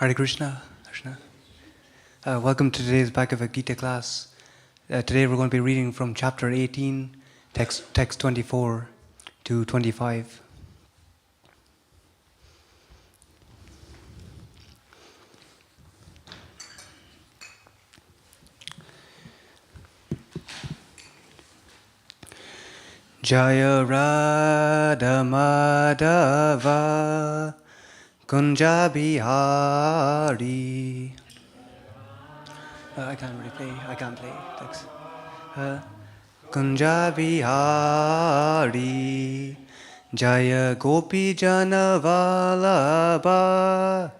Hare Krishna. Krishna. Welcome to today's Bhaktivedanta Gita class. Today we're going to be reading from chapter 18, text 24 to 25. Jaya Radha Madhava Kunja Bihari. I can't really play. I can't play. Thanks. Kunja Bihari Jaya Gopi Jana Vallabha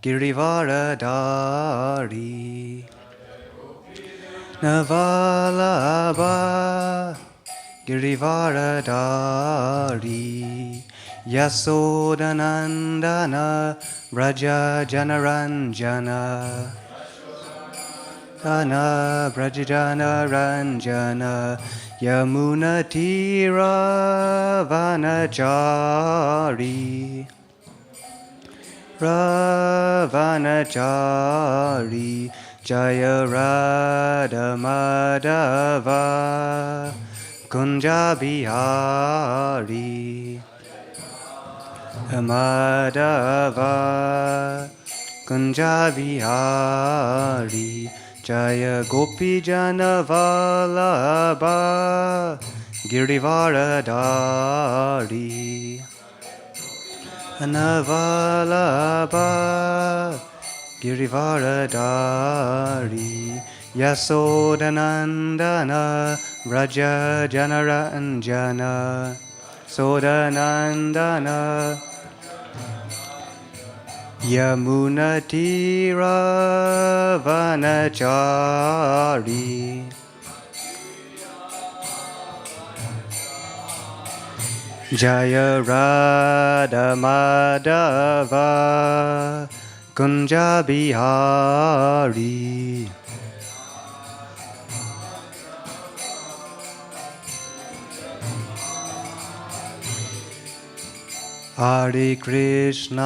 Girivaradari Navalabha Girivaradari Yasodanandana Braja Janaranjana Dana Braja Janaranjana Yamuna Tira Vanachari Ravanachari Jaya Radha Madhava Kunja Bihari Madhava Kunja Bihari Jaya Gopi Jana Vallabha Girivaradari Navalabha Girivaradari Yasodanandana Raja Janaranjana Sodanandana Yamunatira Vanachari Jaya Radha Madhava Kunja Bihari Hare Krishna,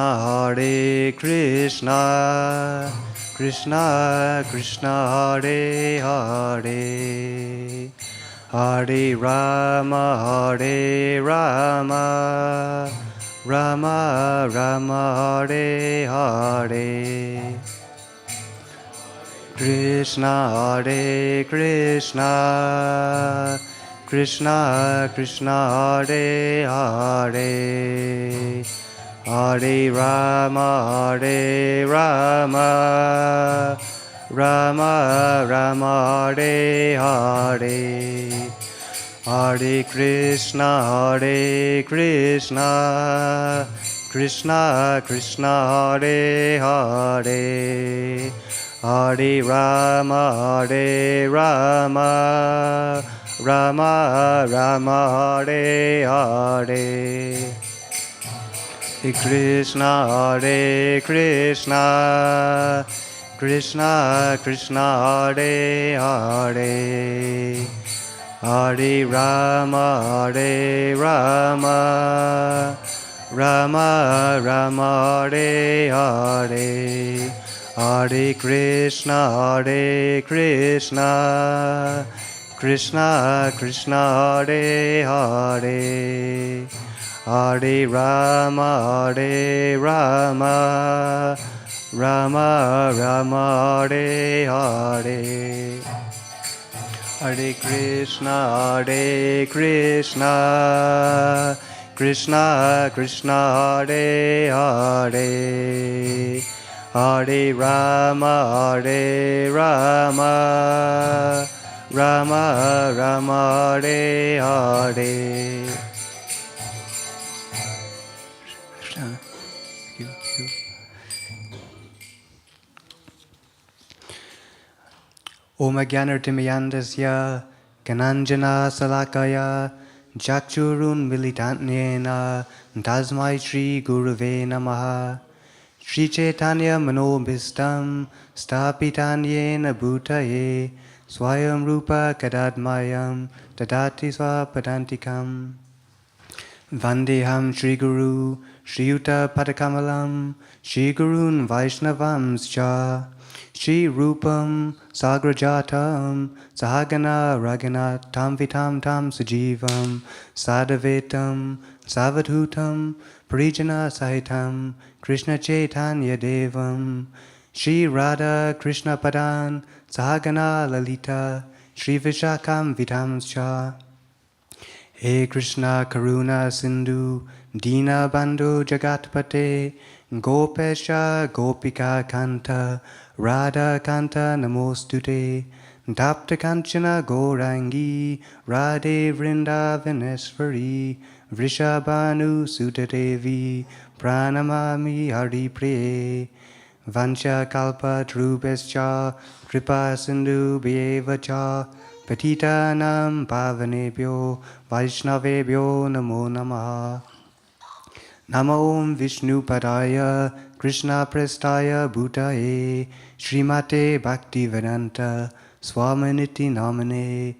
Krishna Krishna, Hare Hare, Hare Rama, Rama Rama, Hare Hare, Krishna, Hare Krishna, Krishna Krishna, Hare Hare, Hare Rama, Rama Rama Hare Hare, Hare Krishna Krishna Krishna Hare Hare, Hare Rama Rama Rama Hare Hare, Hare Krishna Krishna Krishna Hare Hare, Hare Rama Rama Rama Hare Hare, Hare Krishna Krishna Krishna Hare Hare, Hare Rama Rama Rama Hare Hare, Hare Krishna Krishna Krishna Hare Hare, Hare Rama Rama Rama Hare Hare. Krishna. You. Om Agyanartimyandasya Gananjana Salakaya Jakchurun Militantnena Tasmai Shri Gurave Namaha, Shri Chaitanya Manobhistam Stapitanyena Bhutaye Swayam Rupa Kadadmayam Dadati Swapadantikam, Vandeham Shri Guru Shri Yuta Padakamalam Shri Gurun Vaishnavamscha, Shri Rupam Sagrajatam Sahagana Raghunatam Vitam Tam Sujivam Sadavetam Savadhutam Parijana Sahitam Krishna Chaitanya Devam, Shri Radha Krishna Padan Sahagana Lalita Shri Vishakam Vitamscha, He Krishna Karuna Sindhu Dina Bandhu Jagatpate Gopesha Gopika Kanta Radha Kanta Namostute, Tapta Kanchana Gaurangi Radhe Vrindavaneshwari, Vrishabhanu Sutadevi Pranamami Hari Priye, Vansha Kalpa Trubhescha Kripa Sindhu Bhyevacha Patitanam Pavanebhyo Vaishnavebhyo Namo Namaha. Namo Om Vishnu Padaya Krishna Prestaya Bhutaye Srimate Bhaktivedanta Swaminiti Namane,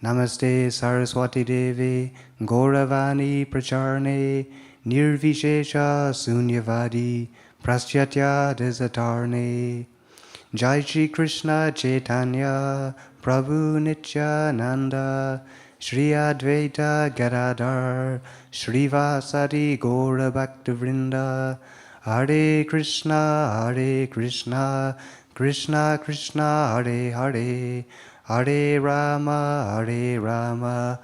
Namaste Saraswati Devi Gauravani Pracharne Nirvishesha Sunyavadi Praschatya Desatarne. Jai Shri Krishna Chaitanya Prabhu Nityananda Shri Advaita Gadadhar Shrivasadi Gaura Bhaktivinoda, Hare Krishna Krishna Krishna Hare Hare, Hare Rama Rama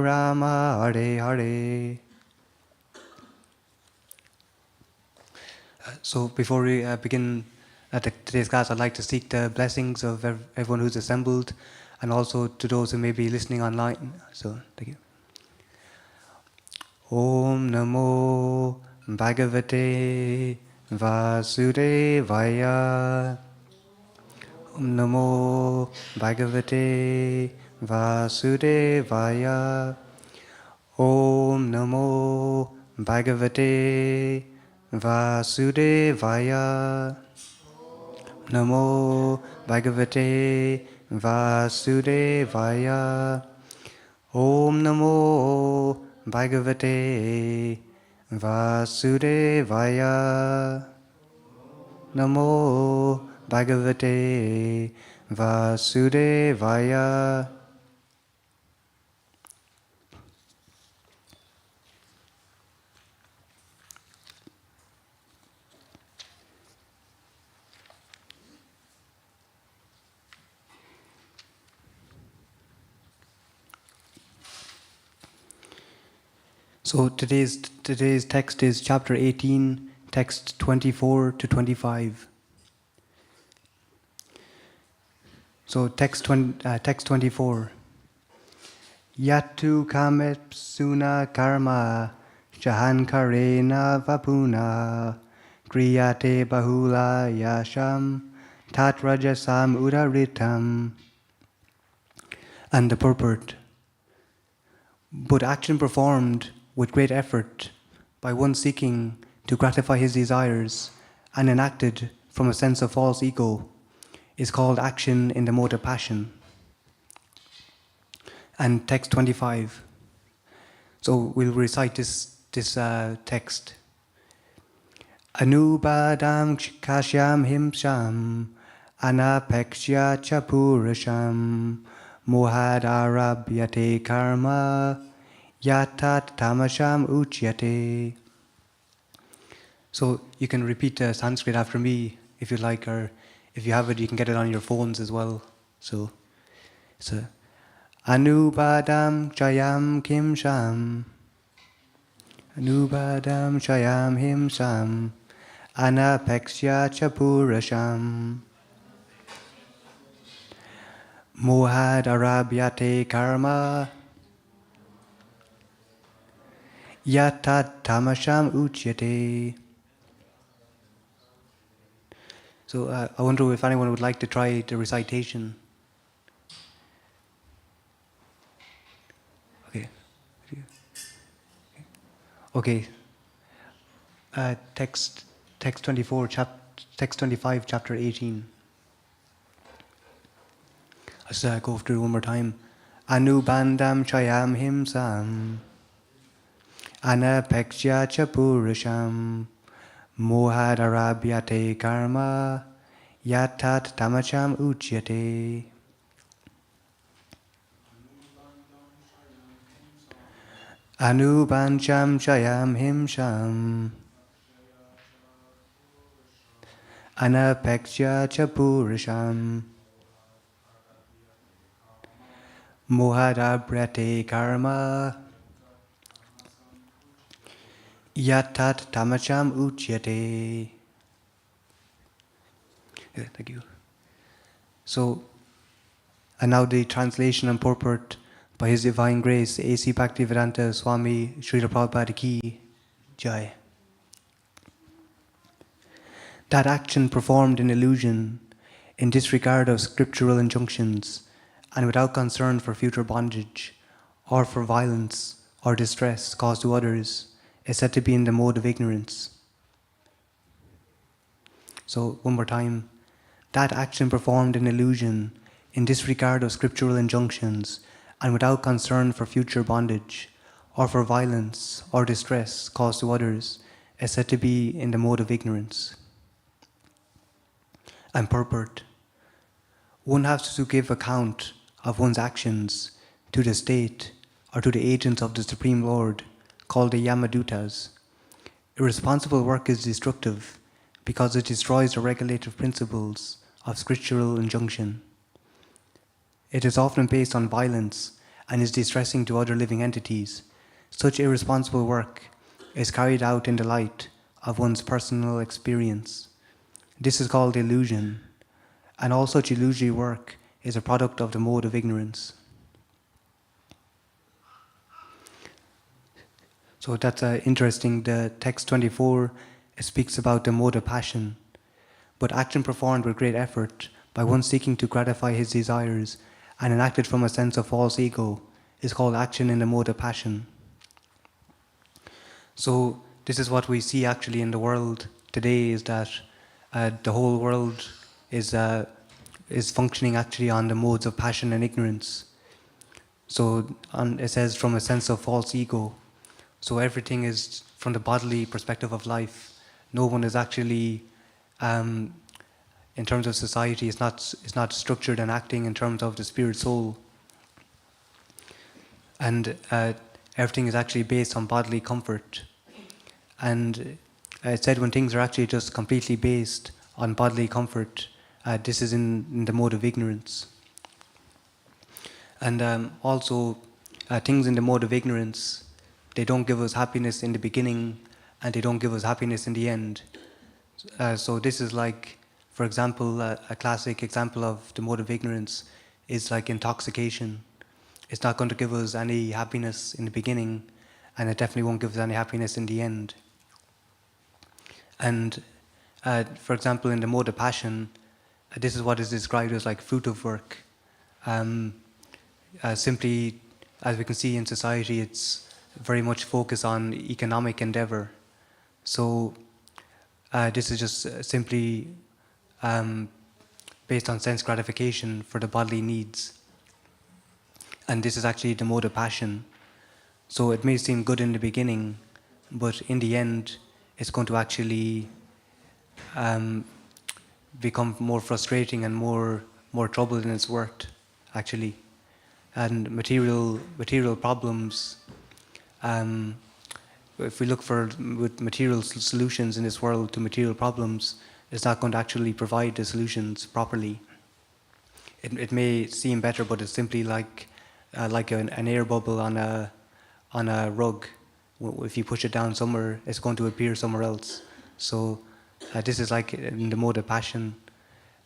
Rama Hare Hare. So before we begin today's class, I'd like to seek the blessings of everyone who's assembled, and also to those who may be listening online. So thank you. Om Namo Bhagavate Vasudevaya. Om Namo Bhagavate Vasudevaya. Om Namo Bhagavate Vasudevaya. Namo Bhagavate Vasudevaya. Om Namo Bhagavate Vasudevaya. Namo Bhagavate Vasudevaya. So today's text is chapter 18, text 24 to 25. So text 24. Yatu kamet suna karma jahankarena vapuna kriyate bahula yasham tatrajasam udaritam. And the purport. But action performed with great effort by one seeking to gratify his desires and enacted from a sense of false ego is called action in the mode of passion. And text 25. So we'll recite this text. Anubadam kashyam himsham anapekshya chapurasham mohadarabyate karma yatat tamasham uchyate. So you can repeat Sanskrit after me if you like, or if you have it, you can get it on your phones as well. So it's Anubadam chayam kimsham Anubadam chayam himsam anapekshya chapurasham mohad arabyate karma yatat tamasham uchyate. So I wonder if anyone would like to try the recitation. Okay. Text 24, text 25, chapter 18. Let's go through it one more time. Anubandam chayam himsam anapekshya chapurasham mohadarabyate karma yatat tamacham uchyate. Anubancham chayam himsham anapekshya chapurasham mohadabrate karma yatat tamacham uchyate. Yeah, thank you. So, and now the translation and purport by His Divine Grace, A.C. Bhaktivedanta Swami Srila Prabhupada Ki Jai. That action performed in illusion, in disregard of scriptural injunctions, and without concern for future bondage, or for violence or distress caused to others, is said to be in the mode of ignorance. So, one more time. That action performed in illusion, in disregard of scriptural injunctions, and without concern for future bondage, or for violence or distress caused to others, is said to be in the mode of ignorance. And purport. One has to give account of one's actions to the state or to the agents of the Supreme Lord, called the Yamadutas. Irresponsible work is destructive because it destroys the regulative principles of scriptural injunction. It is often based on violence and is distressing to other living entities. Such irresponsible work is carried out in the light of one's personal experience. This is called illusion, and all such illusory work is a product of the mode of ignorance. So that's interesting. The text 24 speaks about the mode of passion, but action performed with great effort by one seeking to gratify his desires and enacted from a sense of false ego is called action in the mode of passion. So this is what we see actually in the world today, is that the whole world is functioning actually on the modes of passion and ignorance. So it says from a sense of false ego. So everything is from the bodily perspective of life. No one is actually, in terms of society, it's not structured and acting in terms of the spirit soul. And everything is actually based on bodily comfort. And it said when things are actually just completely based on bodily comfort, this is in the mode of ignorance. And also, things in the mode of ignorance, they don't give us happiness in the beginning, and they don't give us happiness in the end. So this is like, For example, a classic example of the mode of ignorance is like intoxication. It's not going to give us any happiness in the beginning, and it definitely won't give us any happiness in the end. And for example, in the mode of passion, this is what is described as like fruit of work. Simply, as we can see in society, it's very much focused on economic endeavor. So this is just simply based on sense gratification for the bodily needs. And this is actually the mode of passion. So it may seem good in the beginning, but in the end, it's going to actually become more frustrating and more trouble than it's worth, actually. And material problems. If we look for with material solutions in this world to material problems, it's not going to actually provide the solutions properly. It may seem better, but it's simply like an air bubble on a rug. If you push it down somewhere, it's going to appear somewhere else. So this is like in the mode of passion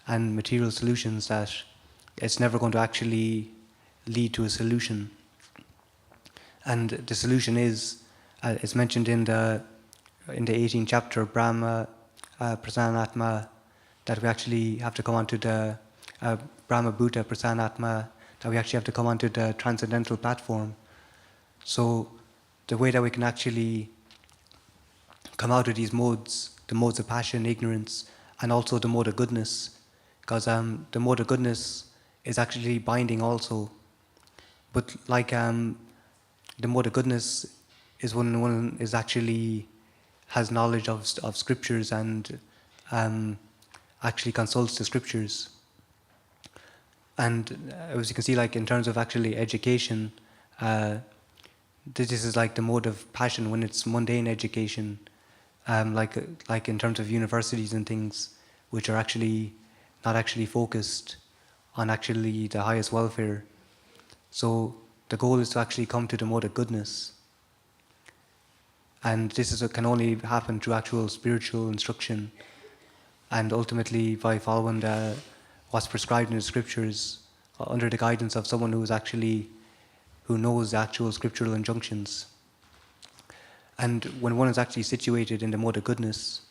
and material solutions, that it's never going to actually lead to a solution. And the solution is, it's mentioned in the 18th chapter, Brahma Prasanatma, that we actually have to come onto the Brahma Bhuta Prasanatma, that we actually have to come onto the transcendental platform. So the way that we can actually come out of these modes, the modes of passion, ignorance, and also the mode of goodness, because the mode of goodness is actually binding also. But like the mode of goodness is when one is actually has knowledge of scriptures and actually consults the scriptures. And as you can see, like in terms of actually education, this is like the mode of passion when it's mundane education, like in terms of universities and things, which are actually not actually focused on actually the highest welfare. So the goal is to actually come to the mode of goodness. And this can only happen through actual spiritual instruction, and ultimately by following what's prescribed in the scriptures under the guidance of someone who knows the actual scriptural injunctions. And when one is actually situated in the mode of goodness,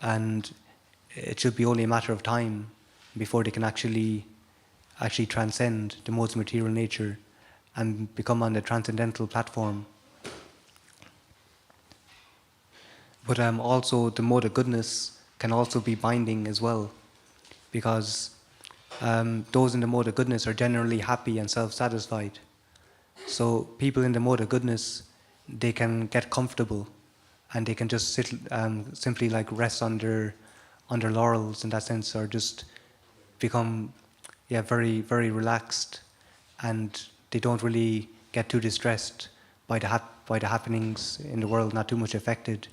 and it should be only a matter of time before they can actually transcend the modes of material nature and become on the transcendental platform. But also the mode of goodness can also be binding as well, because those in the mode of goodness are generally happy and self-satisfied. So people in the mode of goodness, they can get comfortable, and they can just sit simply like rest on their laurels in that sense, or just become very, very relaxed, and they don't really get too distressed by the happenings in the world, not too much affected.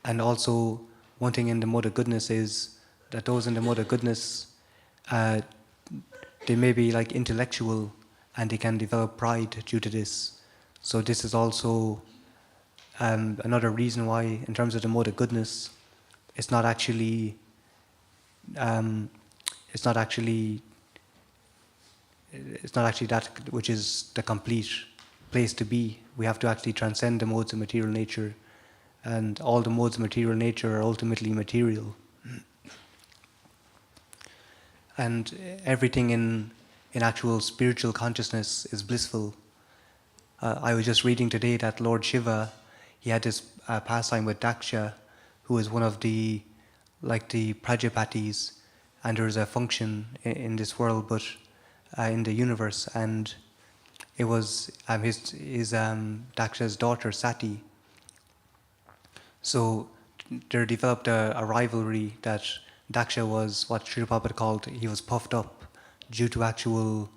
And also, one thing in the mode of goodness is that those in the mode of goodness, they may be like intellectual, and they can develop pride due to this. So this is also another reason why, in terms of the mode of goodness, it's not actually that which is the complete place to be. We have to actually transcend the modes of material nature, and all the modes of material nature are ultimately material. And everything in actual spiritual consciousness is blissful. I was just reading today that Lord Shiva, he had this pastime with Daksha, who is one of the Prajapatis, and there is a function in this world, but in the universe, and it was his Daksha's daughter Sati. So there developed a rivalry that Daksha was what Srila Prabhupada called, he was puffed up due to actual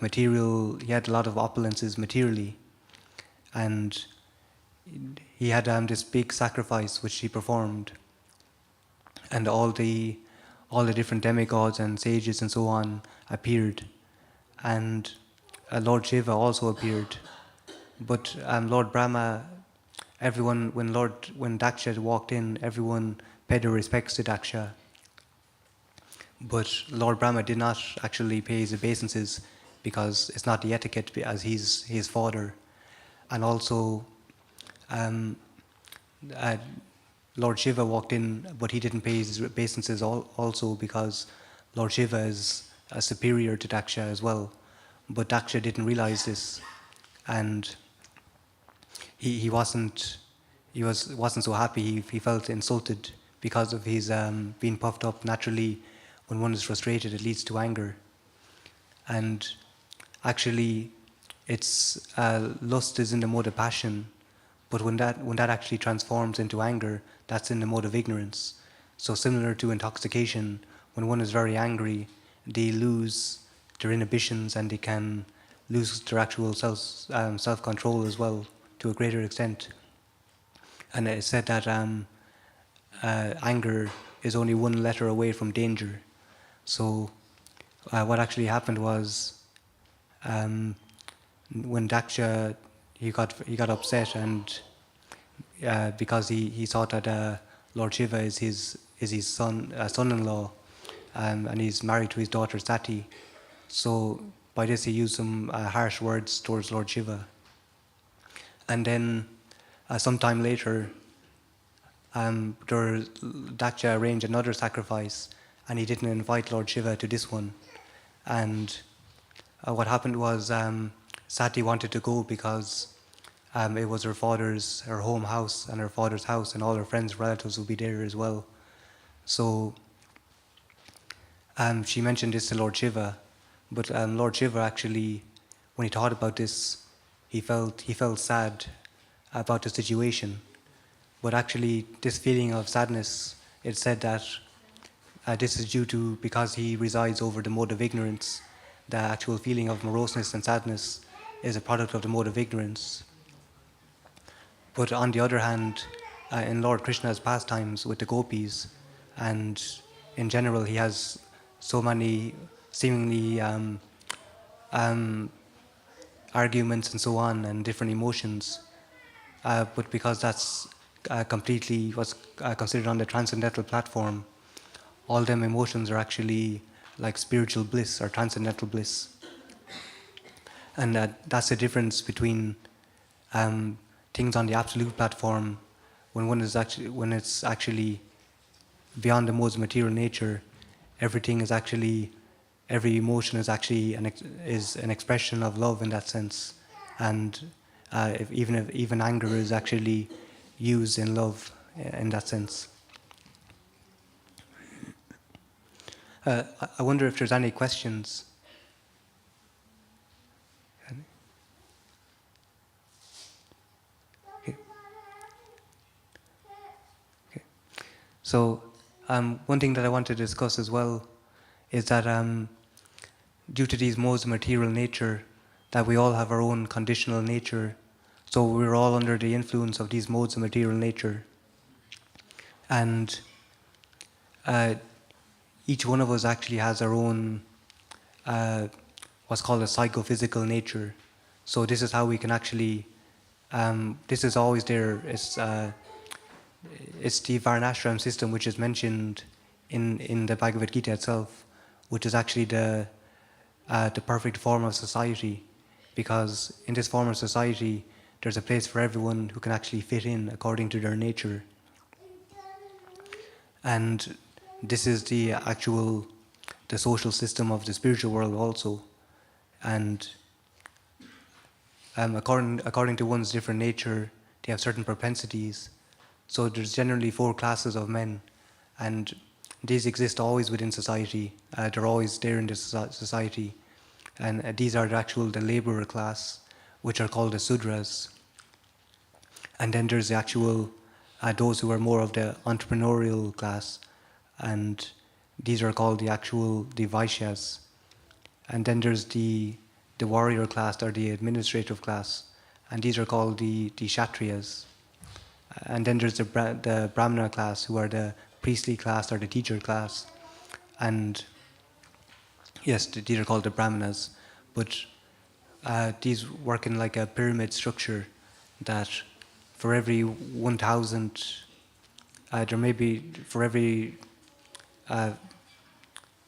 material, he had a lot of opulences materially, and he had this big sacrifice which he performed, and all the different demigods and sages and so on appeared, and Lord Shiva also appeared. But Lord Brahma, everyone, when Daksha walked in, everyone paid their respects to Daksha. But Lord Brahma did not actually pay his obeisances because it's not the etiquette, as he's his father. And also, uh, Lord Shiva walked in, but he didn't pay his obeisances also because Lord Shiva is a superior to Daksha as well. But Daksha didn't realize this, and wasn't so happy. He felt insulted because of his being puffed up. Naturally, when one is frustrated, it leads to anger. And actually, it's lust is in the mode of passion, but when that actually transforms into anger, that's in the mode of ignorance. So similar to intoxication, when one is very angry, they lose their inhibitions and they can lose their actual self-control as well to a greater extent. And it's said that anger is only one letter away from danger. So what actually happened was, when Daksha he got upset, and because he thought that Lord Shiva is his son-in-law, and he's married to his daughter Sati. So by this he used some harsh words towards Lord Shiva. And then sometime later, Daksha arranged another sacrifice, and he didn't invite Lord Shiva to this one. And what happened was, Sati wanted to go because it was her home house and her father's house, and all her friends and relatives would be there as well. So she mentioned this to Lord Shiva, but Lord Shiva actually, when he thought about this, he felt sad about the situation. But actually, this feeling of sadness, it said that this is due to, because he resides over the mode of ignorance, the actual feeling of moroseness and sadness is a product of the mode of ignorance. But on the other hand, in Lord Krishna's pastimes with the gopis, and in general, he has so many seemingly arguments and so on, and different emotions. But because that's completely was considered on the transcendental platform, all them emotions are actually like spiritual bliss or transcendental bliss. And that's the difference between things on the absolute platform, when it's actually beyond the modes of material nature. Every emotion is actually an expression of love in that sense, and even anger is actually used in love in that sense. I wonder if there's any questions. Okay. Okay. So one thing that I want to discuss as well is that due to these modes of material nature, that we all have our own conditional nature. So we're all under the influence of these modes of material nature. And each one of us actually has our own what's called a psychophysical nature. So this is how we can actually, this is always there. It's the Varnashram system, which is mentioned in the Bhagavad Gita itself, which is actually the perfect form of society, because in this form of society, there's a place for everyone who can actually fit in according to their nature. And this is the social system of the spiritual world also. And according to one's different nature, they have certain propensities. So there's generally 4 classes of men, and these exist always within society. They're always there in this society. And these are the laborer class, which are called the Sudras. And then there's the actual, those who are more of the entrepreneurial class, and these are called the Vaishyas. And then there's the warrior class, or the administrative class, and these are called the Kshatriyas. And then there's the Brahmana class, who are the priestly class or the teacher class. And yes, these are called the Brahmanas. But these work in like a pyramid structure, that for every 1,000 there may be for every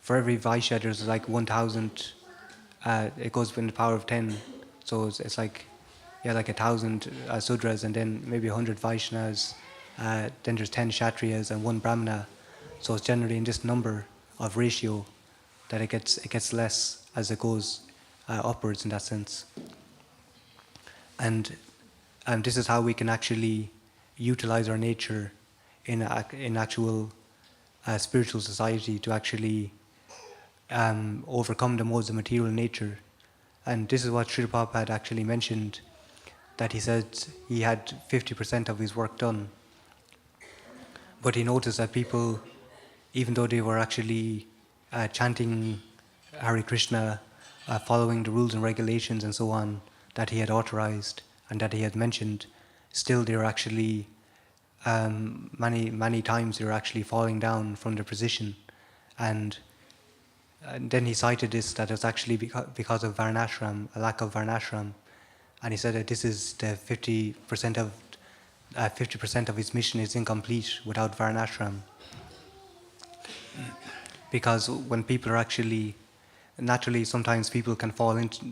Vaishya there's like 1,000. It goes in the power of 10, so it's like like 1,000 Sudras, and then maybe 100 Vaishnavas. Then there's 10 Kshatriyas and 1 Brahmana. So it's generally in this number of ratio that it gets less as it goes upwards in that sense. And this is how we can actually utilize our nature in actual spiritual society to actually overcome the modes of material nature. And this is what Srila Prabhupada actually mentioned, that he said he had 50% of his work done. But he noticed that people, even though they were actually chanting Hare Krishna, following the rules and regulations and so on that he had authorized and that he had mentioned, still they were actually, many times they were actually falling down from their position. And then he cited this, that it was actually because of Varnashram, a lack of Varnashram. And he said that this is the 50% of his mission is incomplete without Varnashram. Because when people are actually, naturally sometimes people can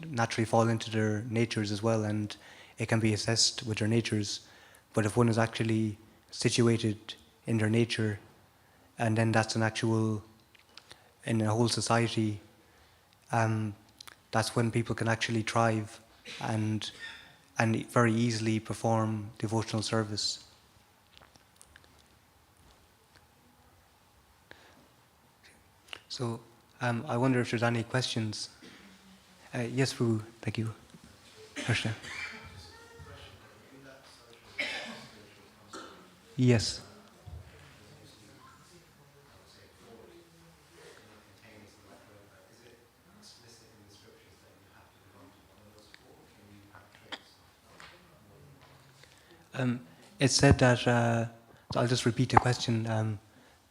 naturally fall into their natures as well, and it can be assessed with their natures. But if one is actually situated in their nature, and then that's an actual, in a whole society, that's when people can actually thrive and very easily perform devotional service. So I wonder if there's any questions. Yes, Prabhu, thank you. Krishna. Yes. It said that, so I'll just repeat the question.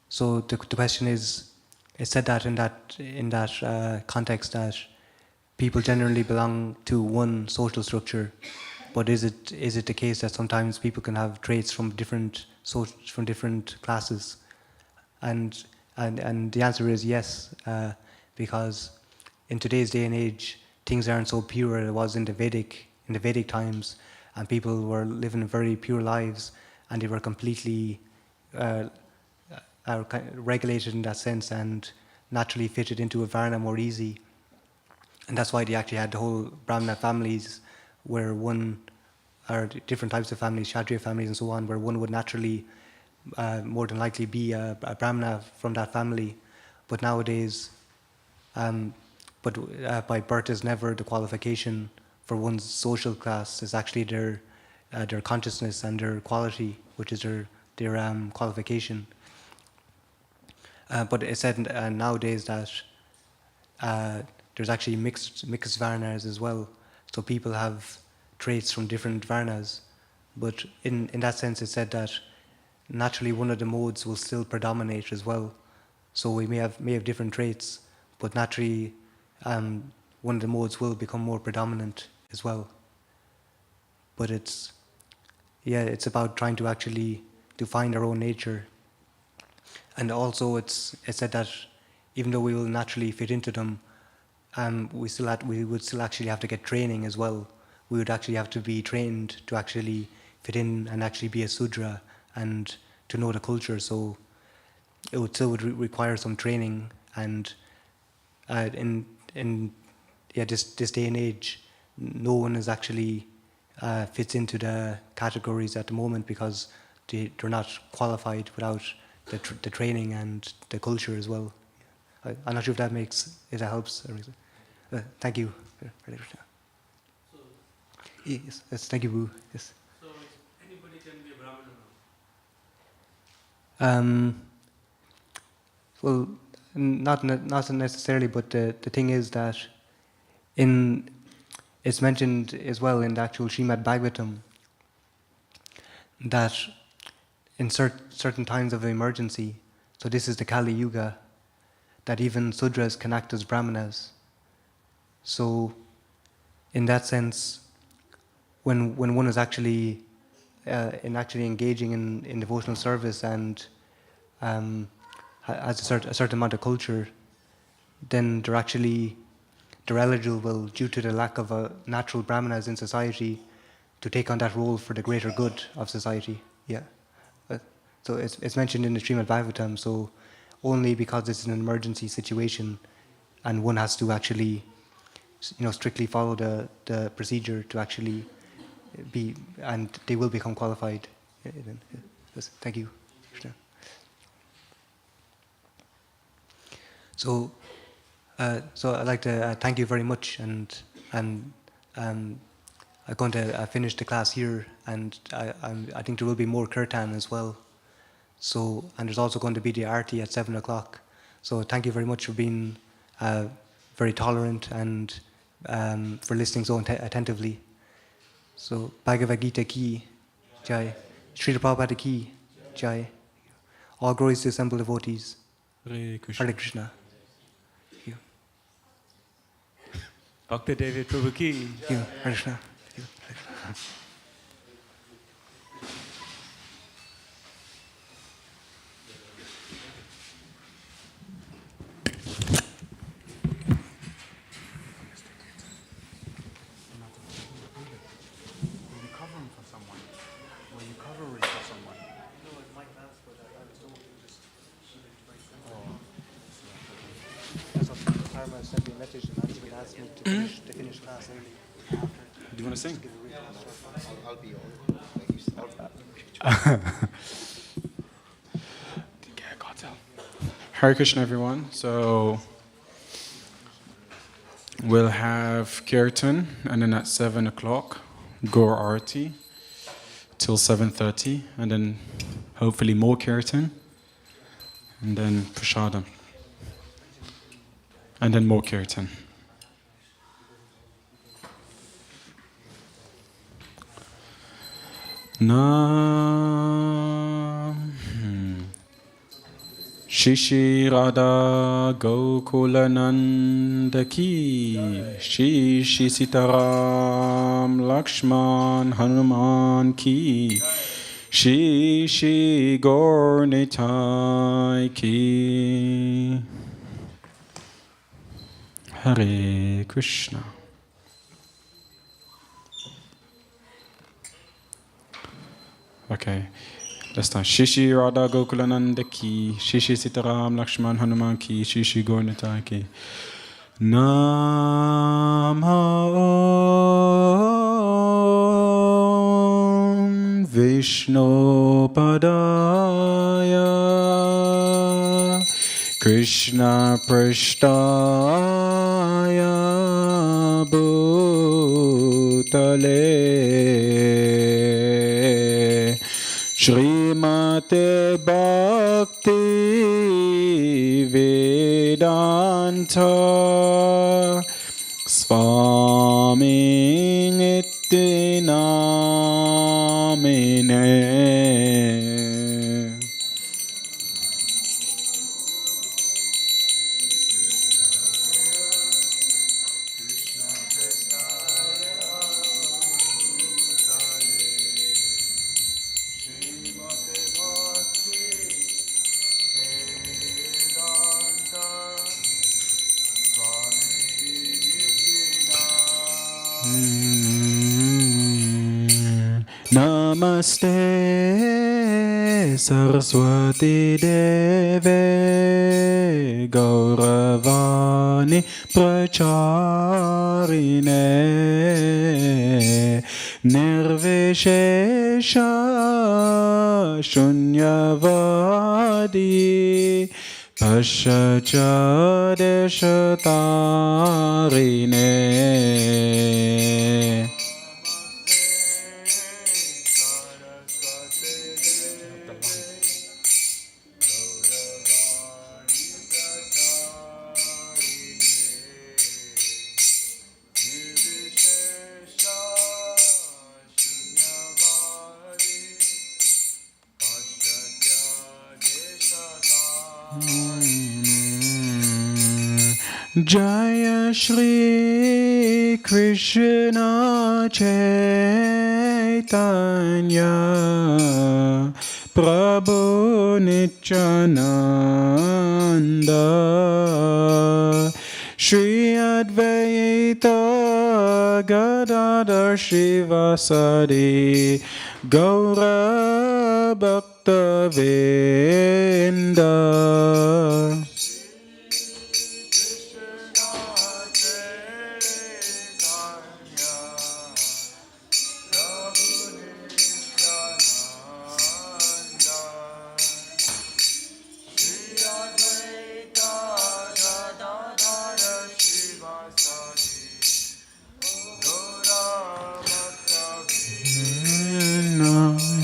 So the question is, it said that in that context that people generally belong to one social structure, but is it the case that sometimes people can have traits from different classes? And the answer is yes, because in today's day and age, things aren't so pure as it was in the Vedic times, and people were living very pure lives, and they were completely regulated in that sense and naturally fitted into a varna more easy. And that's why they actually had the whole Brahmana families, where one, or different types of families, Kshatriya families and so on, where one would naturally more than likely be a Brahmana from that family. But nowadays, by birth is never the qualification for one's social class. It's actually their consciousness and their quality, which is their qualification. But it said nowadays that there's actually mixed varnas as well. So people have traits from different varnas. But in that sense, it said that naturally one of the modes will still predominate as well. So we may have different traits, but naturally one of the modes will become more predominant as well. But it's about trying to actually to find our own nature. And also it's said that even though we will naturally fit into them, we would still actually have to get training as well. We would actually have to be trained to actually fit in and actually be a Sudra and to know the culture. So it would still require some training. And in this day and age, no one is actually fits into the categories at the moment because they're not qualified without the training and the culture as well. I'm not sure if that helps. Thank you. Yes, thank you, Boo. Yes. So anybody can be a Brahmana now? Well, not necessarily, but the thing is that it's mentioned as well in the actual Srimad Bhagavatam that in certain times of emergency, so this is the Kali Yuga, that even Sudras can act as Brahmanas. So in that sense, when one is actually in actually engaging in devotional service and has a certain amount of culture, then they're eligible, due to the lack of natural brahmanas in society, to take on that role for the greater good of society. Yeah. So it's mentioned in the Srimad Bhagavatam, so only because it's an emergency situation and one has to actually, strictly follow the procedure to actually be, and they will become qualified. Yes, thank you, Krishna. So I'd like to thank you very much, and I'm going to finish the class here, and I think there will be more kirtan as well. So, and there's also going to be the arti at 7 o'clock. So thank you very much for being very tolerant and for listening so attentively. So Bhagavad Gita ki jai, Srila Prabhupada ki jai. All glories to assembled devotees. Hare Krishna. Hare Krishna. Thank you. Bhakti David Prabhu ki. Thank you. Hare Krishna. Thank you. Hare Krishna. Karma sent me a message and even asked me to finish class early. Do you want to sing? I'll be all. Hare Krishna, everyone. So we'll have kirtan, and then at 7 o'clock, Gaur Arati till 7:30, and then hopefully more kirtan, and then prasadam, and then more kirtan. Shishi Radha Gokulananda ki, Shishi Sitaram Lakshman Hanuman ki, Shishi Gornitai ki. Hare Krishna. Okay. Let's start. Shishi Radha Gokulananda ki, Shishi Sitaram Lakshman Hanuman ki, Shishi Gornita ki. Namah Vishnu Padaya Krishna Prishtaya Bhutale Srimate Bhakti Vedanta Swami Niti Namine. Namaste Saraswati Deve Gauravani Pracharine Nirvishesha Shunyavadi Pashachadeshatarine. Jaya Shri Krishna Chaitanya Prabhu Nityananda Shri Advaita Gadadhar Shivasadi Gaura Bhaktivedanta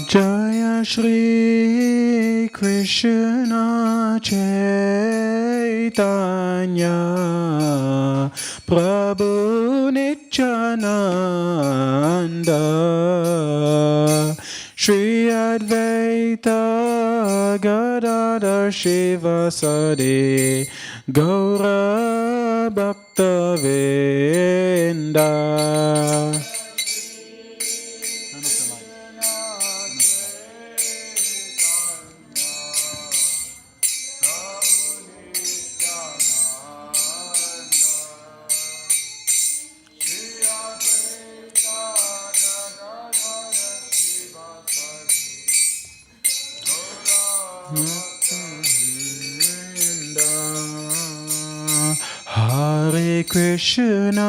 Jaya Shri Krishna Chaitanya Prabhu Nityananda Shri Advaita Gadadhar Shivasadi Gaura Bhaktivedanta Hare Krishna,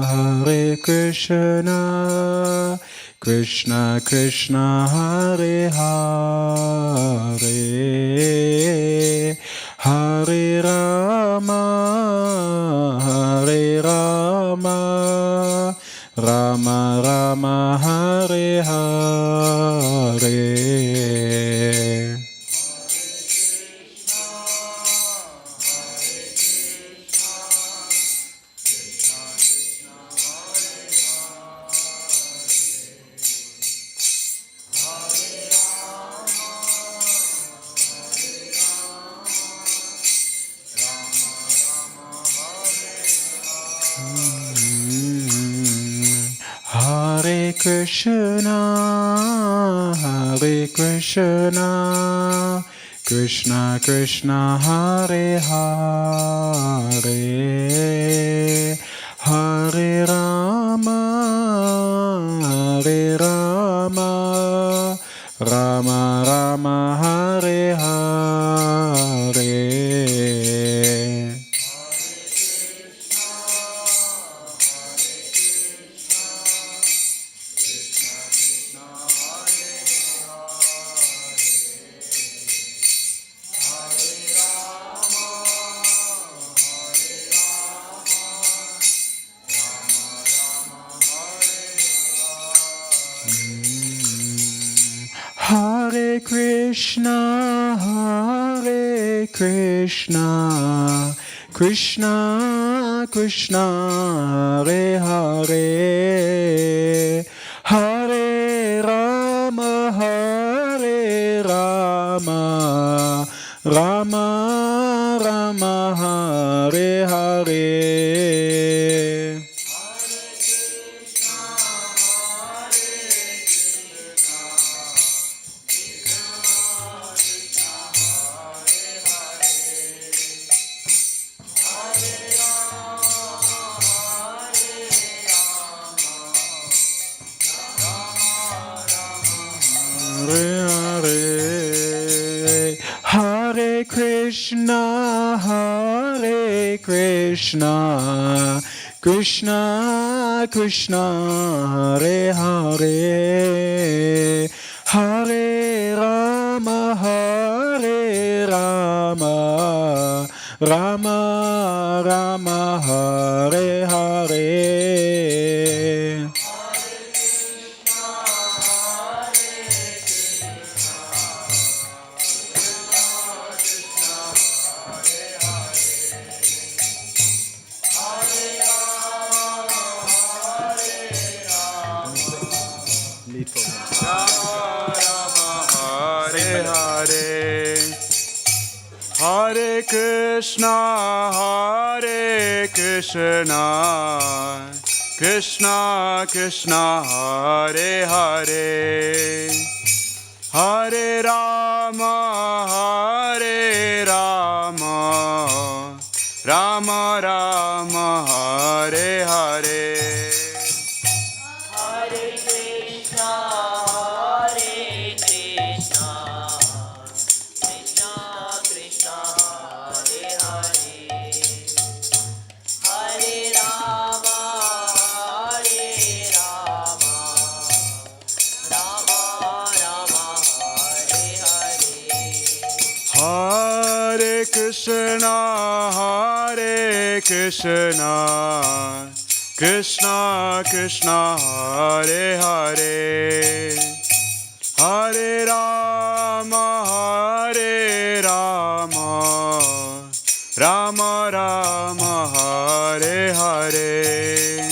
Hare Krishna, Krishna Krishna, Hare Hare, Hare Rama, Hare Rama, Rama Rama, Hare Hare. Hare Krishna, Hare Krishna, Krishna Krishna, Hare Hare, Hare Rama, Hare Rama, Rama Rama, Hare Hare. Hare Krishna, Hare Krishna, Krishna Krishna, Hare Hare, Hare Rama, Hare Rama, Rama Rama, Hare Hare. Hare Krishna, Hare Krishna, Krishna Krishna, Hare Hare, Hare Rama, Hare Rama, Rama Rama, Hare Hare. Hare Krishna, Hare Krishna, Krishna Krishna, Hare Hare, Hare Rama, Hare Rama, Rama Rama, Hare Hare. Hare Krishna, Hare Krishna, Krishna Krishna, Hare Hare, Hare Rama, Hare Rama, Rama Rama, Hare Hare. Hare Krishna, Hare Krishna, Krishna Krishna, Hare Hare, Hare Rama, Hare Rama, Rama Rama, Hare Hare.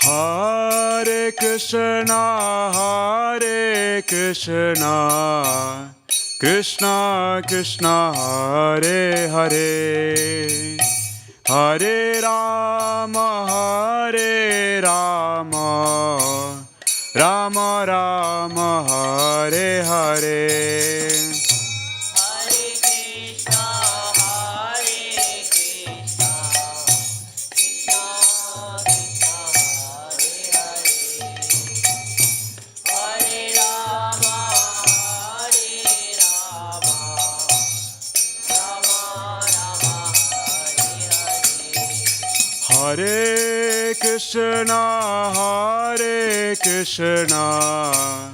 Hare Krishna, Hare Krishna, Krishna Krishna, Hare Hare, Hare Rama, Hare Rama, Rama Rama, Hare Hare. Hare Krishna, Hare Krishna, Krishna Krishna, Hare Hare, Hare Rama, Hare Rama, Rama Rama, Hare Hare. Hare Krishna, Hare Krishna,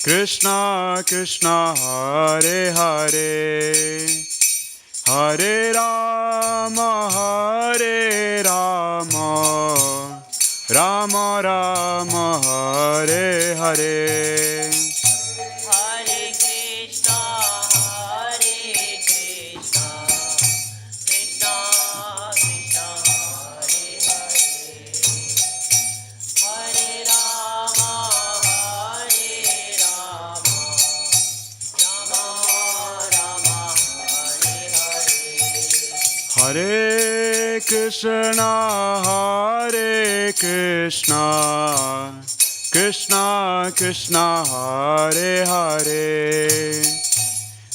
Krishna Krishna, Hare Hare, Hare Rama, Hare Rama, Rama Rama, Hare Hare. Hare Krishna, Hare Krishna, Krishna Krishna, Hare Hare, Hare Rama, Hare Rama, Rama Rama, Hare Hare. Hare Krishna, Hare Krishna, Krishna Krishna, Hare Hare, Hare Rama, Hare Rama, Rama Rama, Hare Hare. Hare Krishna, Hare Krishna, Krishna Krishna, Hare Hare,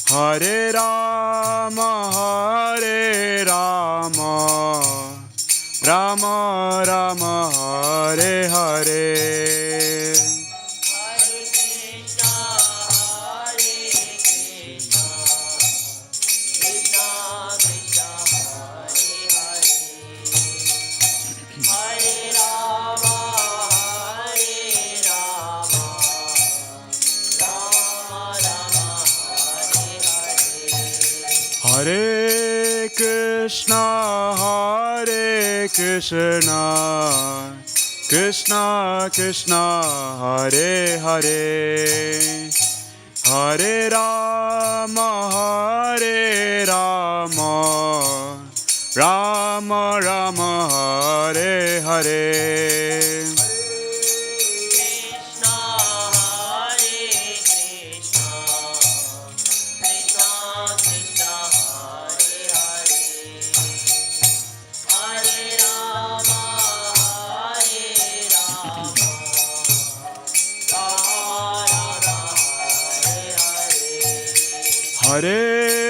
Hare Rama, Hare Rama, Rama Rama, Hare Hare. Hare Krishna, Hare Krishna, Krishna Krishna, Hare Hare, Hare Rama, Hare Rama, Rama Rama, Hare Hare. Hare Krishna, Hare Krishna, Krishna Krishna, Hare Hare, Hare Rama, Hare Rama, Rama Rama, Hare Hare. Krishna, Hare Krishna, Krishna Krishna, Hare Hare, Hare Rama, Hare Rama, Rama Rama, Hare Hare.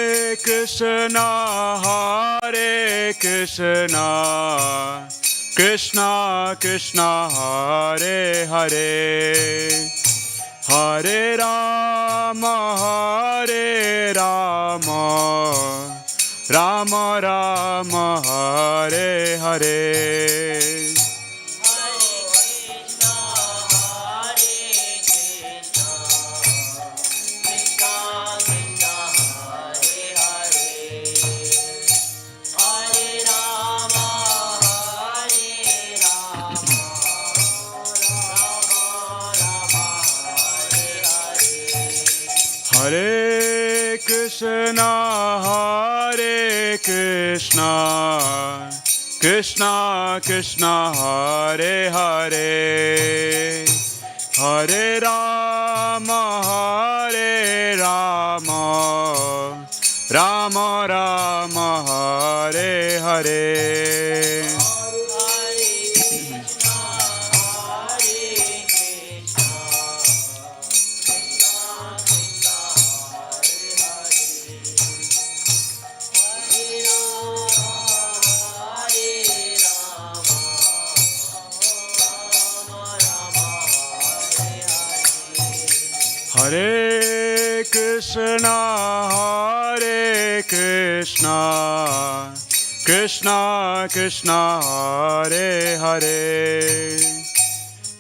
Hare Krishna, Hare Krishna, Krishna Krishna, Hare Hare, Hare Rama, Hare Rama, Rama Rama, Hare Hare. Hare Krishna, Hare Krishna, Krishna Krishna, Hare Hare, Hare Rama, Hare Rama, Rama Rama, Hare Krishna, Hare Krishna, Krishna Krishna, Hare Hare, Hare Rama, Hare Rama, Rama Rama, Hare Hare. Hare Krishna, Hare Krishna, Krishna Krishna, Hare Hare,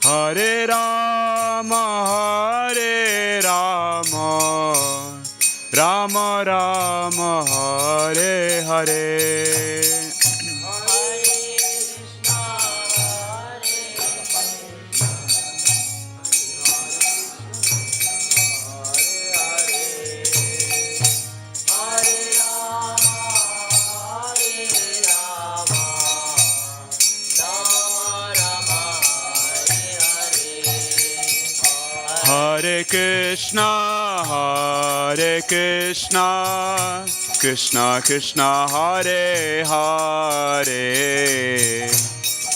Hare Rama, Hare Rama, Rama Rama, Hare Hare. Hare Krishna, Hare Krishna, Krishna Krishna, Hare Hare,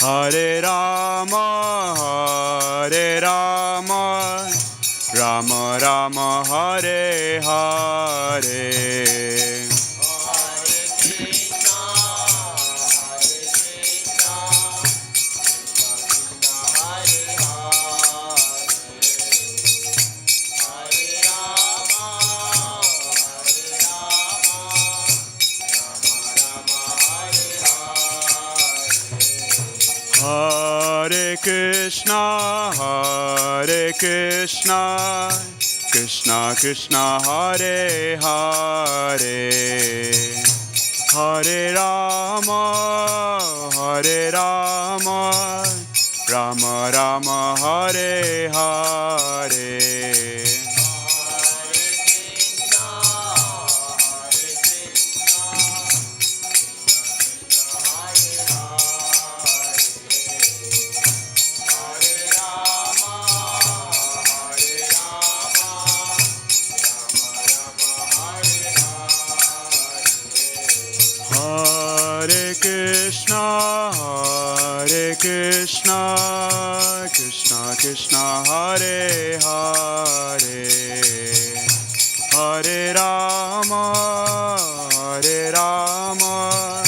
Hare Rama, Hare Rama, Rama Rama, Hare Hare. Hare Krishna, Hare Krishna, Krishna Krishna, Hare Hare, Hare Rama, Hare Rama, Rama Rama, Hare Hare. Hare Krishna, Hare Krishna, Krishna Krishna, Hare Hare, Hare Rama, Hare Rama,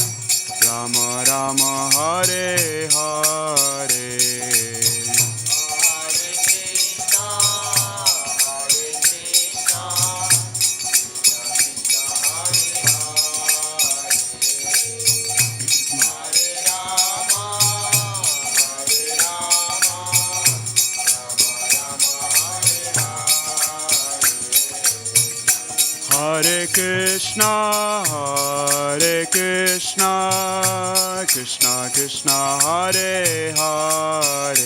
Rama Rama, Hare Hare. Hare Krishna, Hare Krishna, Krishna Krishna, Hare Hare,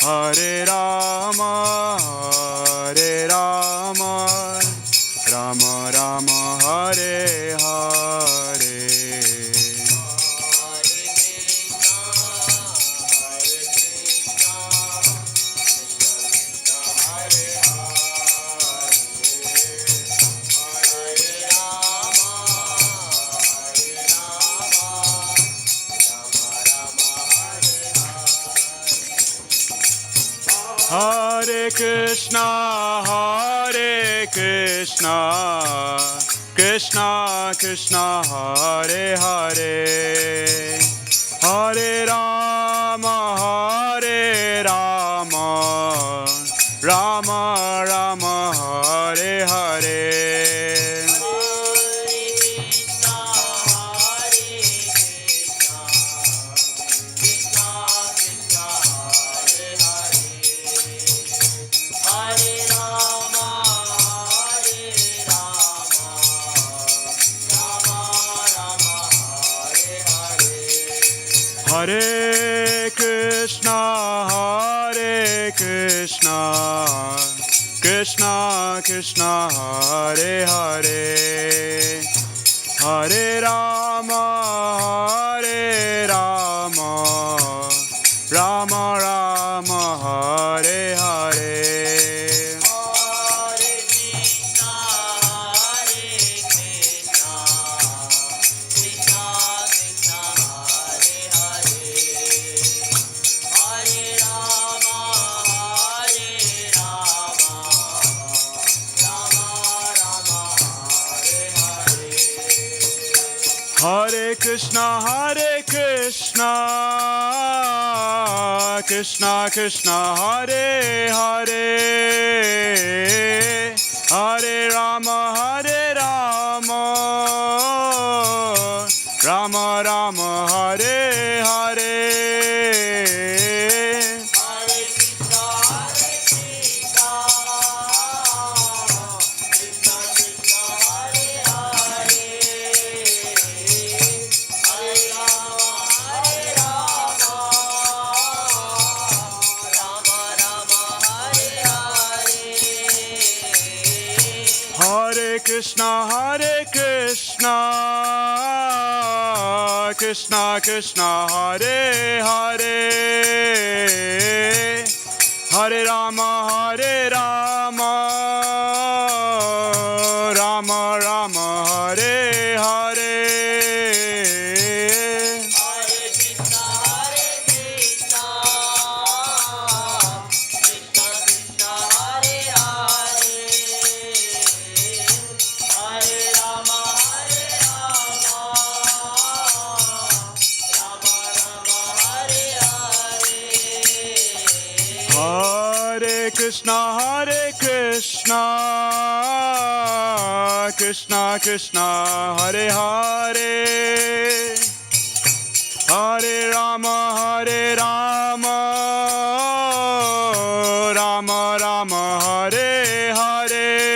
Hare Rama, Hare Rama, Rama Rama, Hare Hare. Hare Krishna, Hare Krishna, Krishna Krishna, Hare Hare, Hare Rama, Hare Rama, Rama Rama, Hare Hare. Hare Krishna, Hare Krishna, Krishna Krishna Hare Hare Hare Rama Rama Rama Hare Hare Hare Krishna, Hare Krishna, Krishna Krishna, Hare Hare, Hare Rama, Rama Rama, Hare Hare. Hare Krishna Krishna Krishna Hare Hare Hare Rama Rama Rama Hare Hare Hare Krishna, Krishna Krishna, Hare Hare, Hare Rama, Rama Rama, Hare Hare. Hare Krishna Krishna Krishna Hare Hare Hare Rama Rama Rama Hare Hare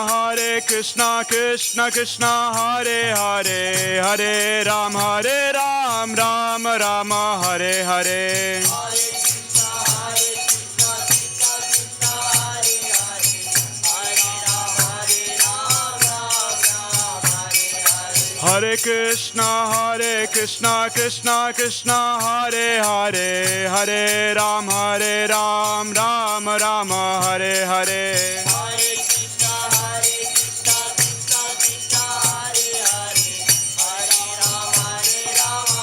Hare Krishna, Krishna Krishna, Hare Hare, Hare Rama, Rama Rama, Hare Hare. Hare Krishna Krishna Krishna Hare Hare Hare Rama Rama Rama Hare Hare Hare Krishna, Krishna Krishna, Hare Hare, Hare Rama, Rama Rama, Hare Hare. Hare Krishna Krishna Krishna Hare Hare Hare Ram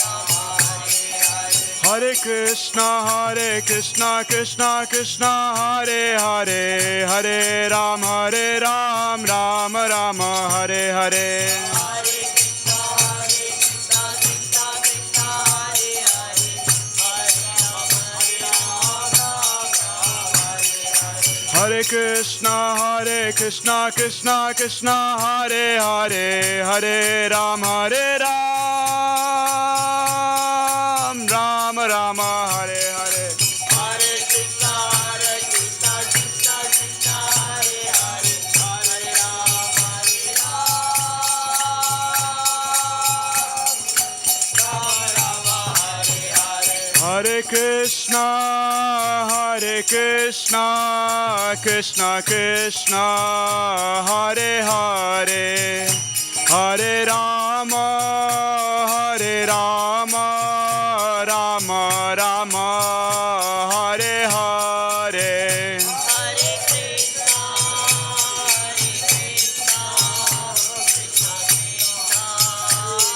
Ram Rama Hare Hare Hare Krishna, Krishna Krishna, Hare Hare, Hare Rama, Rama Hare Hare. Hare Krishna Krishna Krishna Hare Hare Hare Ram Rama Hare Hare Hare Krishna, Krishna Krishna, Hare Hare, Hare Rama, Rama Hare Hare. Hare Krishna Krishna Hare Hare Hare Ram Rama Hare Hare Hare Krishna, Krishna Krishna, Hare Hare, Hare Rama, Hare Hare. Hare Krishna Hare Hare Hare Ram Rama Hare Hare Hare Krishna, Krishna Krishna, Hare Hare, Hare Rama, Rama Hare Hare. Hare Krishna Krishna Hare Hare Hare Rama Rama Rama Hare Hare Hare Krishna, Krishna Krishna,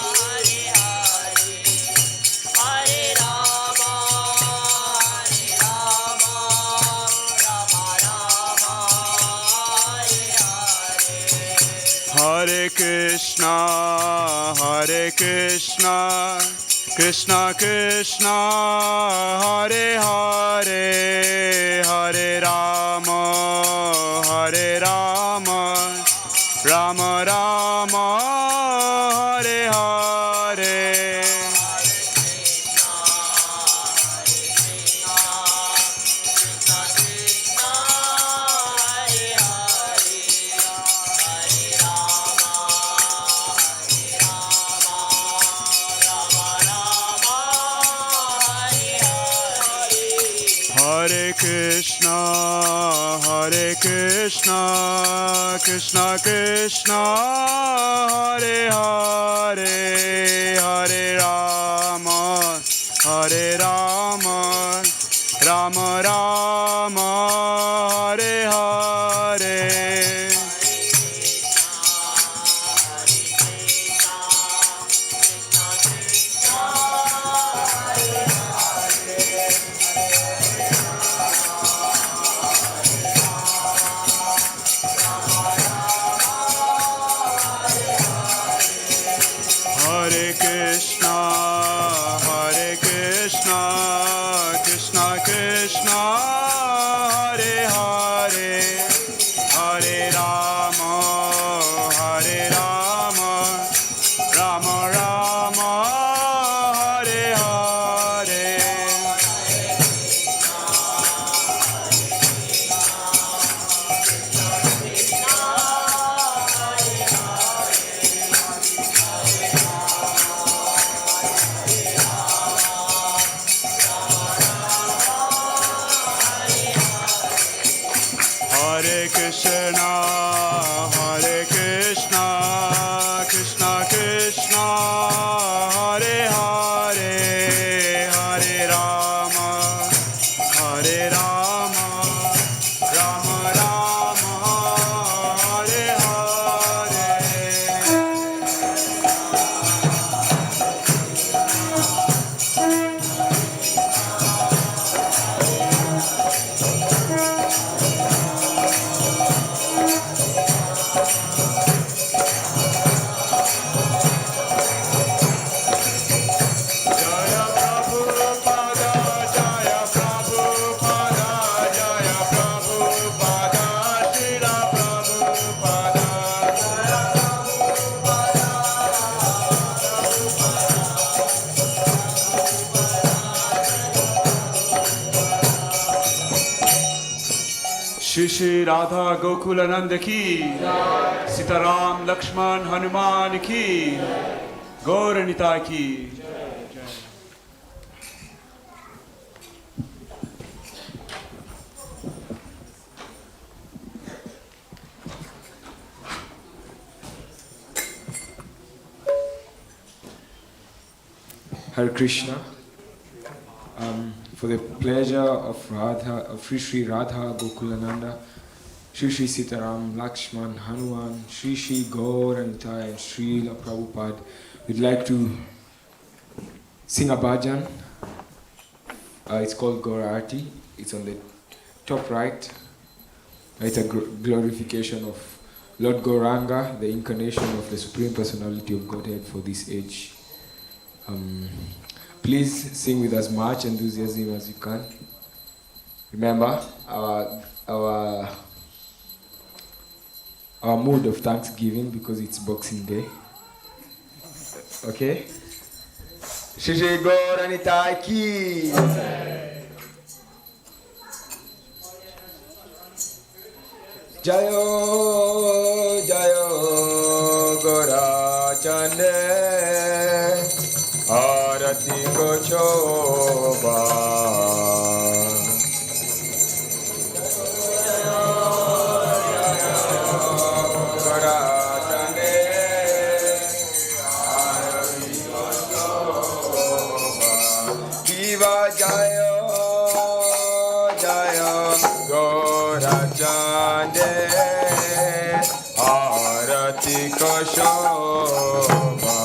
Hare Hare, Hare Rama, Rama Rama, Hare Hare. Hare Krishna Krishna Krishna Hare Hare Hare Rama Rama Rama Hare Hare Hare Krishna, Krishna Krishna, Hare Hare, Hare Rama, Rama Rama, Hare Hare. Hare Krishna, Krishna Krishna, Hare Hare, Hare Rama, Rama Rama, Hare Hare. Hare Krishna, Krishna Krishna, Hare Hare, Hare Rama, Rama Rama, Hare Hare. Jaya Prabhupada, Jaya Prabhupada, Jaya Prabhupada, Srila Prabhupada. Shri Shri Radha Gokulananda ki, Sitaram Lakshman Hanuman ki, Gauranita ki. Hare Krishna. For the pleasure of Radha, of Sri Sri Radha Gokulananda, Sri Sri Sitaram Lakshman Hanuman, Sri Sri Gaur and Srila Prabhupada, we'd like to sing a bhajan. It's called Gaurati. It's on the top right. It's a glorification of Lord Gauranga, the incarnation of the Supreme Personality of Godhead for this age. Please sing with as much enthusiasm as you can. Remember our mood of thanksgiving because it's Boxing Day. Okay? Shri Shri Gauranitai ki. Jayo Jayo Gora Chande. Arati ko choba Garatane Arati ko choba Kiva jayo jayo Gorachande Arati ko choba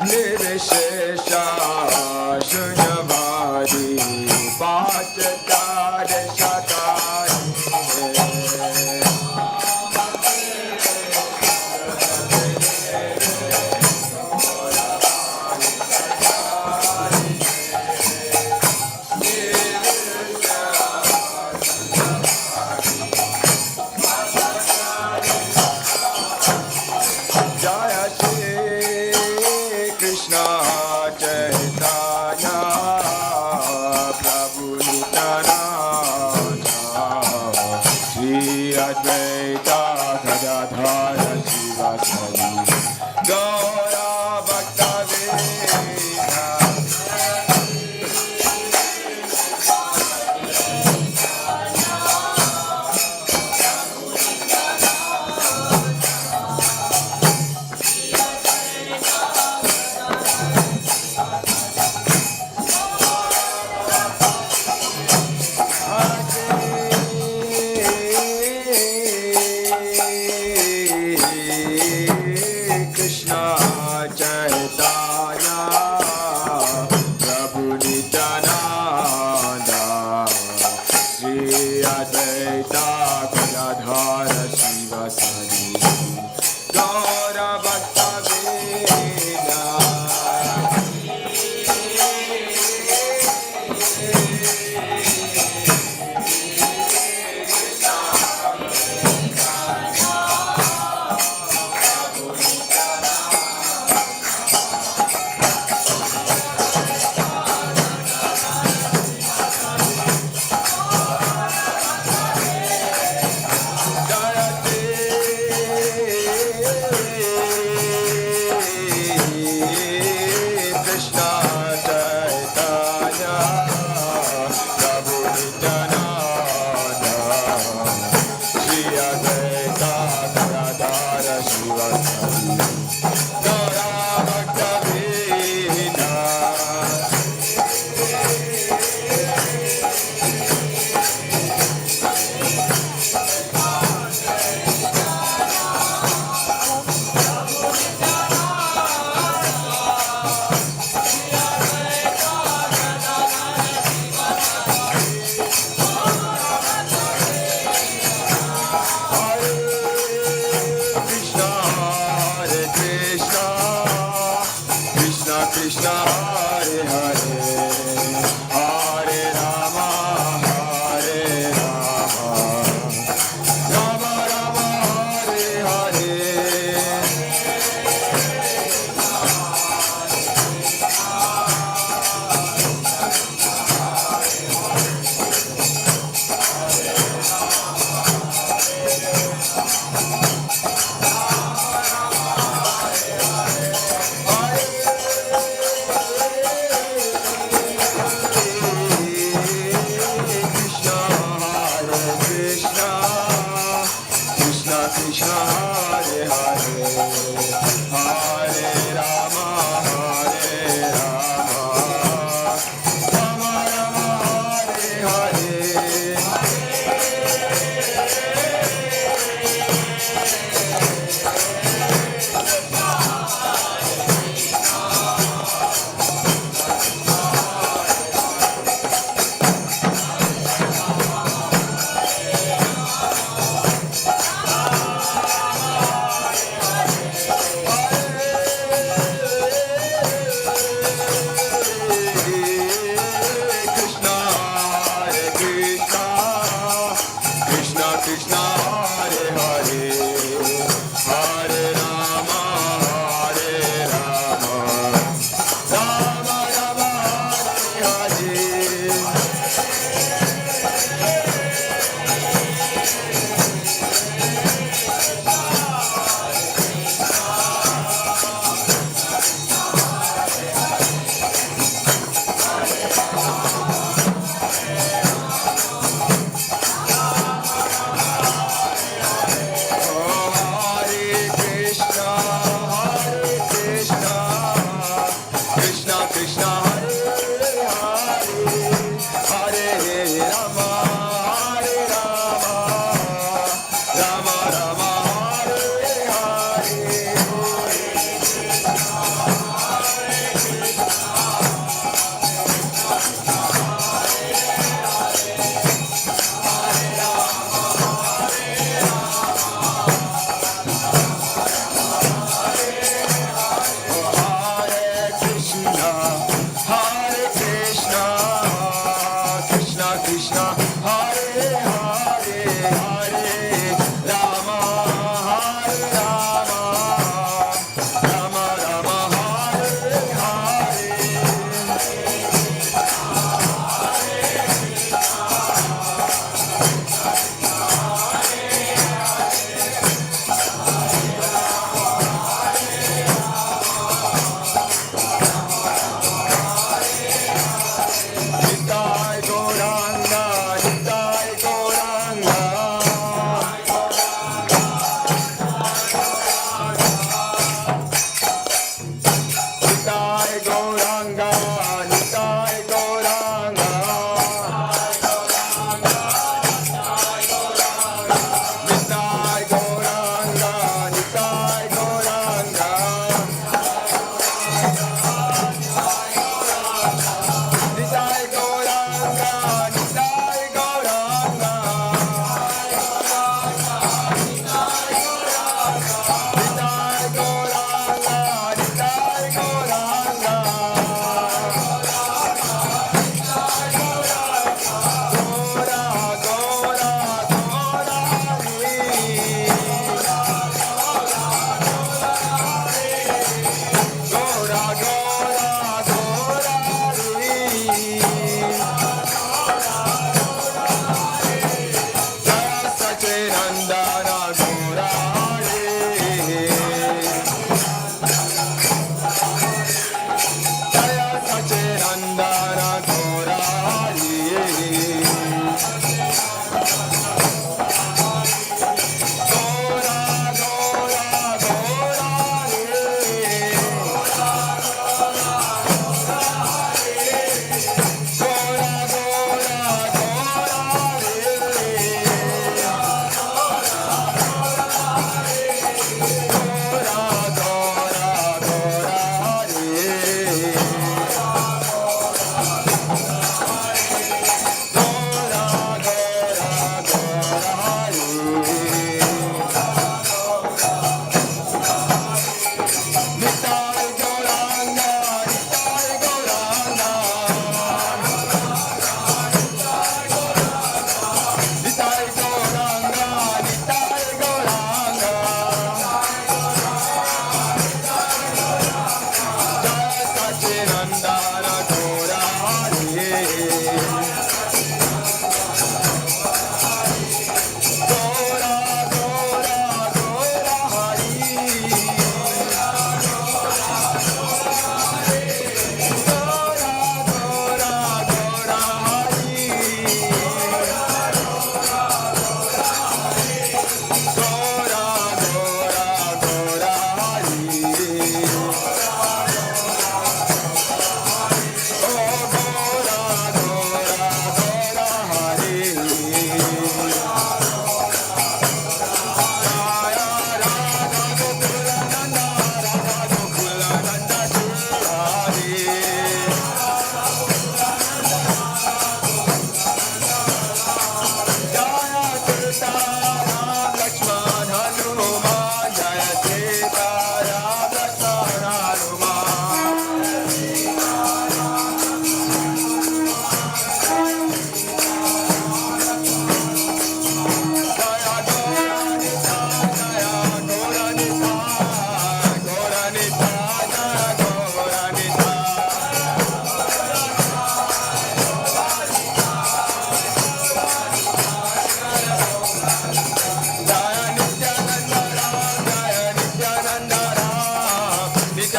निर्विशेषा शून्यवादी पाचकार शतारी जय श्री कृष्ण जय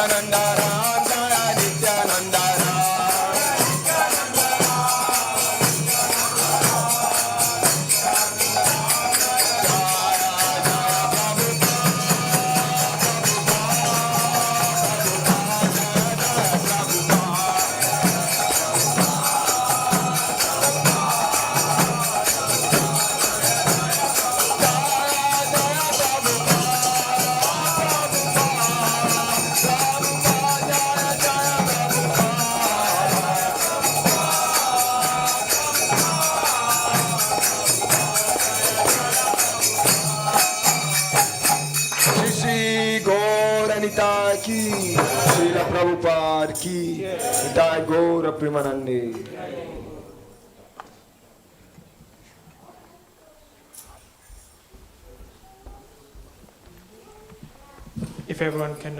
Nityananda Ram, Jaya Nityananda Ram. Shri Gaura Nitai ki, Srila Prabhupada ki, Nitai Gaura Premanande. If everyone can,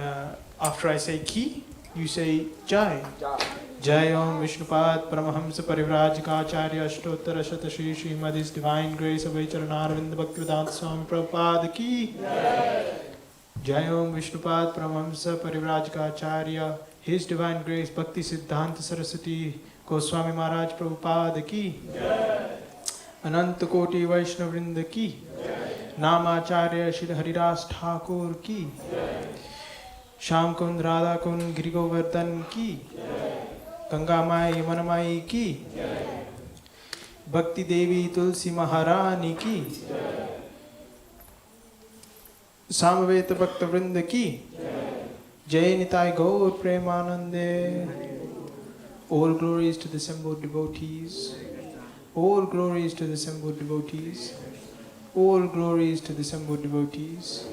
after I say ki, you say Jai. Jai Om Vishnupad Paramahamsa Parivrajikacharya Ashtottara Shata Shri Srimad His Divine Grace of Charanarvind Bhaktivedanta Swami Prabhupada ki. Jai Om Vishnupad Paramahamsa Parivrajikacharya His Divine Grace Bhakti Siddhanta Saraswati Goswami Maharaj Prabhupada ki. Ananta Koti Vaishnavrinda ki. Namacharya Shri Haridas Thakur ki. Sham Kund Radha Kund Giri Govardhan ki. Ganga Mai Yamuna Mai ki. Bhakti Devi Tulsi Maharani ki. Samaveta Bhakta Vrinda ki. Jai Nitai Gaur Premanande. All glories to the assembled devotees. All glories to the assembled devotees. All glories to the assembled devotees.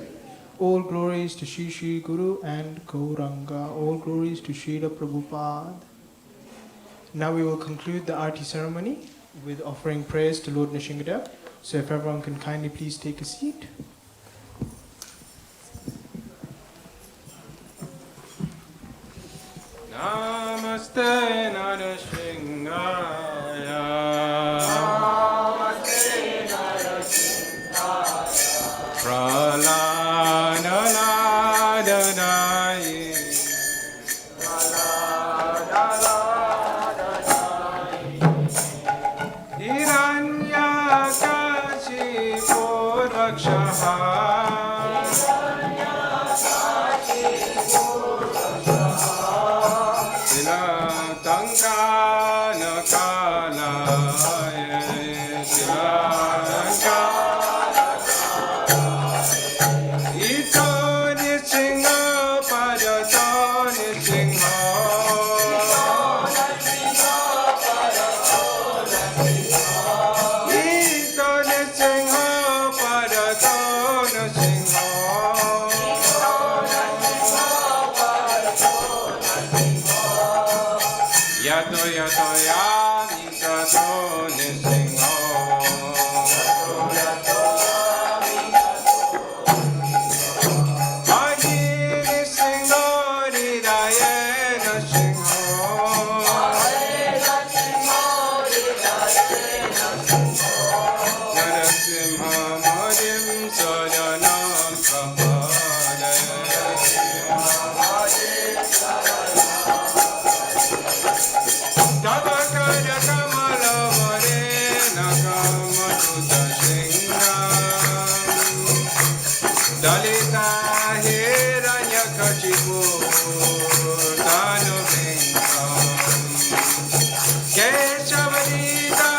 All glories to Shri Shri Guru and Gauranga. All glories to Srila Prabhupada. Now we will conclude the Aarti ceremony with offering prayers to Lord Nishingadev. So if everyone can kindly please take a seat. Namaste Narasingaya. Praladanaladanaye. Hiranyakashipu Rakshaha. Silatangana Kalaya. Ito Nisingha Padato Nisingha. Ito Nisingha Padato Nisingha. Yato Yato Yanitato Nisingha. Adi Nisingha Hridayena Singha. Narasimha Madhim Sadanam Tabakara Kamala Varena Kamaduta Singham. Dalita Hiranyakashipu Danuvinkam. Keshavarita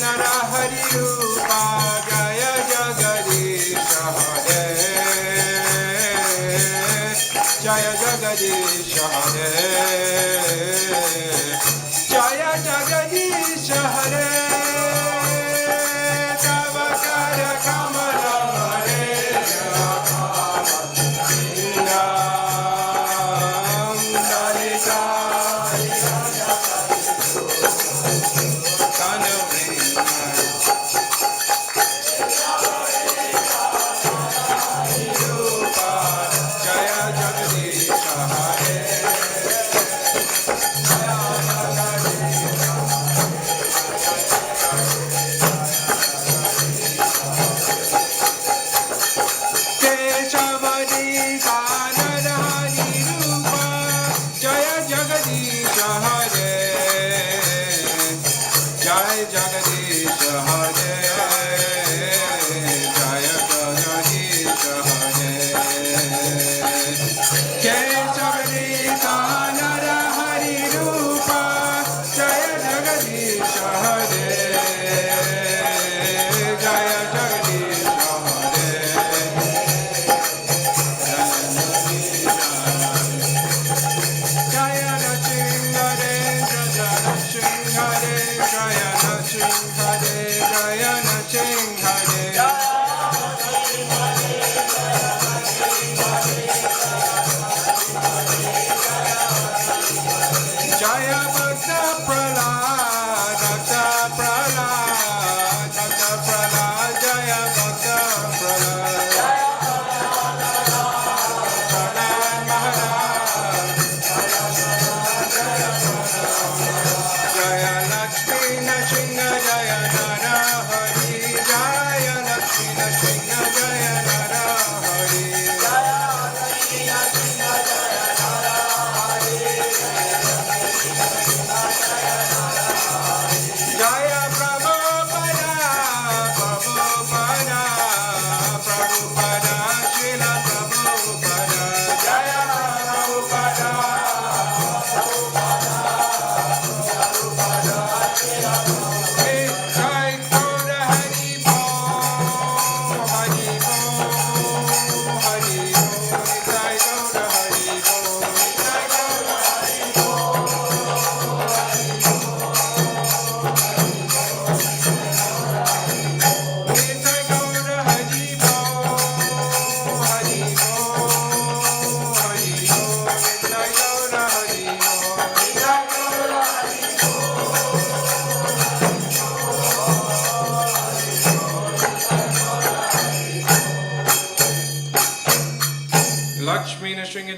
Narahari Rupa Jaya Jagadisha Hare. Jaya Jagadisha Hare. Jaya Jagadisha Hare. Tabakara Kamala Varena Kamaduta Dalita Jaya Jagadisha Hare.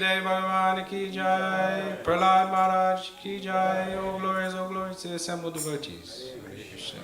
Dev Bhagavan ki jai, Prahlad Maharaj ki jai, oh glories to the assembled devotees. Hare Krishna.